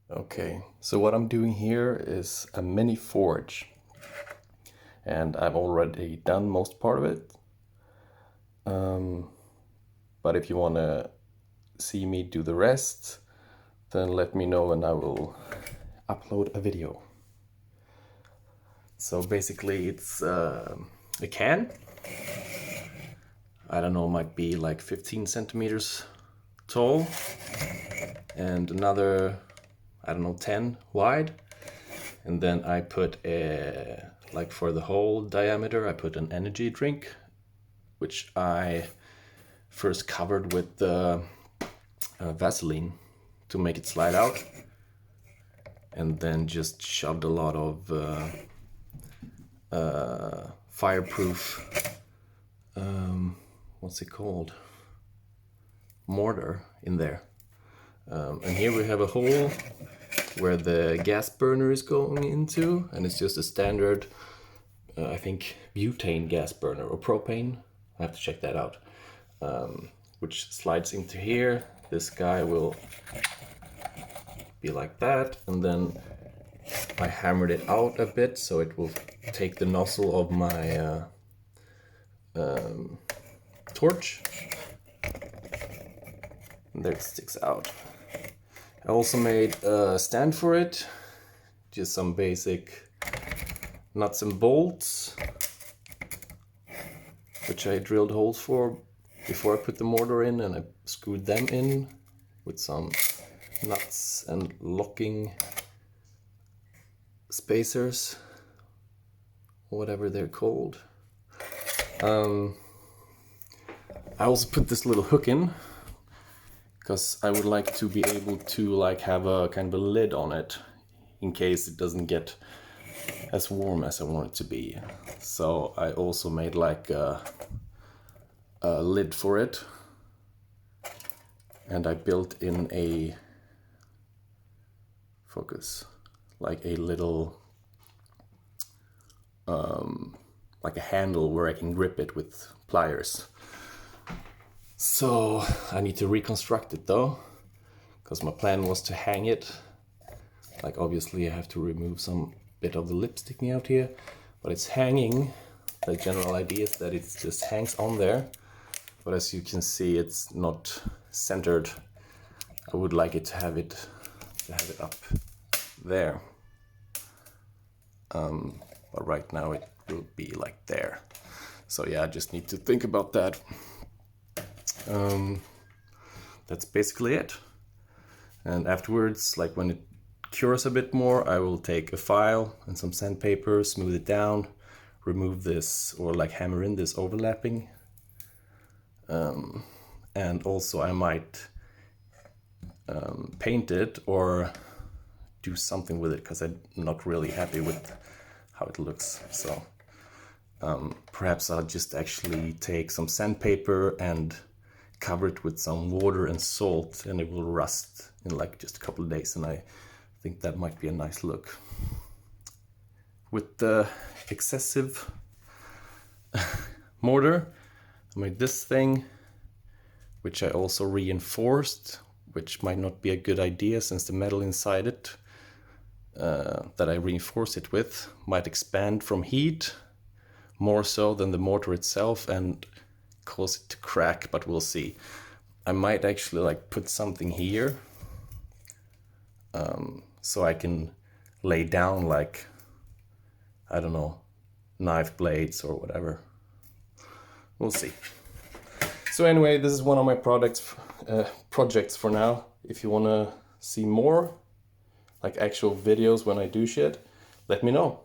Okay, so what I'm doing here is a mini forge, and I've already done most part of it. But if you want to see me do the rest, then let me know and I will upload a video. So basically it's a can. I don't know, might be like 15 centimeters tall and another, I don't know, 10 wide. And then I put a, like for the whole diameter, I put an energy drink, which I first covered with Vaseline to make it slide out. And then just shoved a lot of fireproof, what's it called? Mortar in there. And here we have a hole where the gas burner is going into, and it's just a standard, I think, butane gas burner or propane. I have to check that out. Which slides into here. This guy will be like that, and then I hammered it out a bit so it will take the nozzle of my torch. And there it sticks out. I also made a stand for it, just some basic nuts and bolts, which I drilled holes for before I put the mortar in, and I screwed them in with some nuts and locking spacers, whatever they're called. I also put this little hook in because I would like to be able to like have a kind of a lid on it in case it doesn't get as warm as I want it to be. So I also made like a lid for it, and I built in a like a little like a handle where I can grip it with pliers. So I need to reconstruct it though, because my plan was to hang it. Like obviously I have to remove some bit of the lip sticking out here, but it's hanging. The general idea is that it just hangs on there, but as you can see it's not centered. I would like it to have it up there. But right now it will be like there. So yeah, I just need to think about that. That's basically it. And afterwards, like when it cures a bit more, I will take a file and some sandpaper, smooth it down, remove this, or like hammer in this overlapping. And also I might paint it or do something with it, because I'm not really happy with how it looks. So perhaps I'll just actually take some sandpaper and cover it with some water and salt, and it will rust in like just a couple of days, and I think that might be a nice look. With the excessive mortar, I made this thing, which I also reinforced, which might not be a good idea since the metal inside it that I reinforce it with might expand from heat more so than the mortar itself and cause it to crack, but we'll see. I might actually like put something here so I can lay down like, I don't know, knife blades or whatever. We'll see. So anyway, this is one of my projects for now. If you want to see more, like actual videos when I do shit, let me know.